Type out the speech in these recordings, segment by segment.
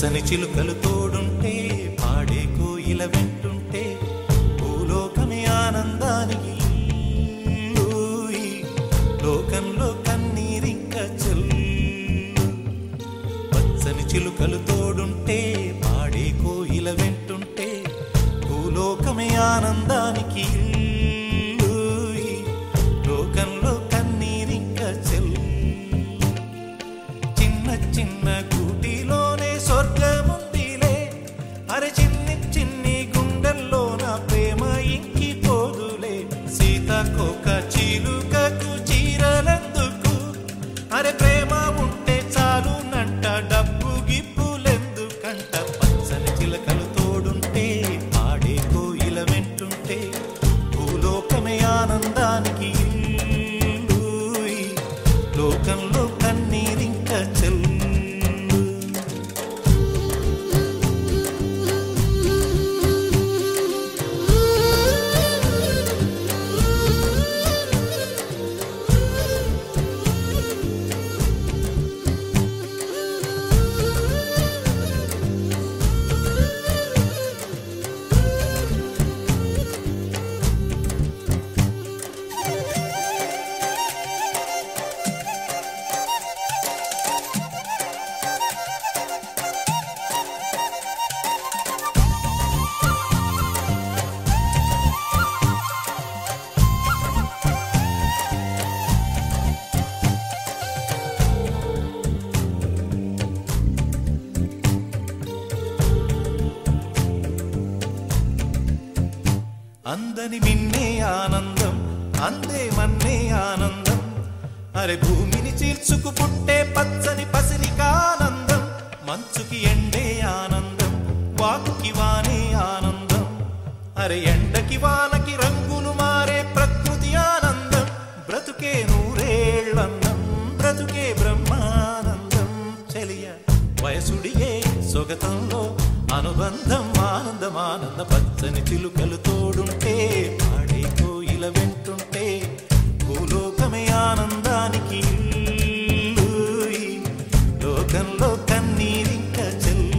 పచ్చని చిలుకలు తోడుంటే పాడే కోయిల వెంటుంటే భూలోకమే ఆనందానికి లోకంలో కన్నీరింక చెల్లు పచ్చని చిలుకలు తోడుంటే పాడే కోయిల వెంటుంటే భూలోకమే ఆనందానికి లోకంలో కన్నీరింక చెల్లు చిన్న చిన్న గూటిలోనే స్వర్గముందిలే అరే చిన్ని చిన్ని గుండెల్లో నా ప్రేమ ఇంకిపోదులే సీతాకోక చిలుకకు చీరలెందుకు అరే ప్రేమ ఉంటే చాలు నంట డబ్బు గిప్పులెందుకంట పచ్చని చిలకలు తోడుంటే పాడే కోయిల వెంటుంటే భూలోకమే ఆనందానికి లోకంలో కన్నీరింక చెల్లు అందని మిన్నే ఆనందం అందే మన్నే ఆనందం అరే భూమిని చీల్చుకు పుట్టే పచ్చని పసిరికానందం మంచుకి ఎండే ఆనందం వాకుకి వానే ఆనందం అరే ఎండకి వానకి రంగులు మారే ప్రకృతి ఆనందం బ్రతుకే నూరేళ్ళందం బ్రతుకే బ్రహ్మానందం చెలియ వయసుడిగే సొగతంలో అనుబంధం ఆనందం ఆనంద పచ్చని చిలుకలు తోడుంటే పాడే కోయిల వెంటుంటే భూలోకమే ఆనందానికి లోకంలో కన్నీరింక చెల్లు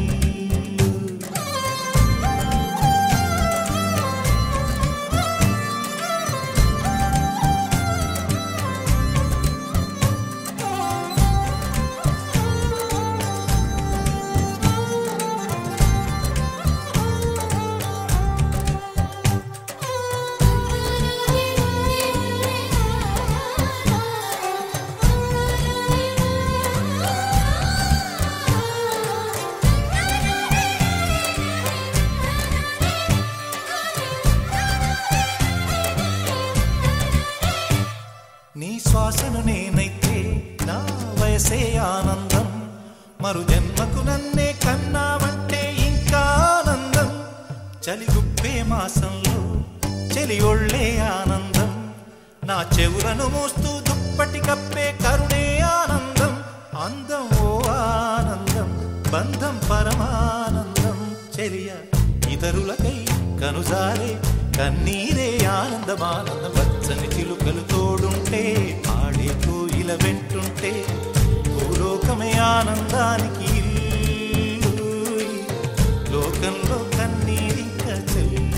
నీ శ్వాసను నేనైతే నా వయసే ఆనందం మరు జన్మకు నన్నే కన్నావంటే ఇంకా ఆనందం చలిగుప్పే మాసంలో చెలి ఒళ్ళే ఆనందం నా చెవులను మోస్తూ దుప్పటి కప్పే కరుణే ఆనందం అందం ఓ ఆనందం బంధం పరమానందం చెలియ ఇతరులకై కనుజారే కన్నీరే ఆనందమానంద పచ్చని చిలుకలు తోడుంటే పాడే కోయిల వెంటుంటే భూలోకమే ఆనందానికి లోకంలో కన్నీరింక చెల్లు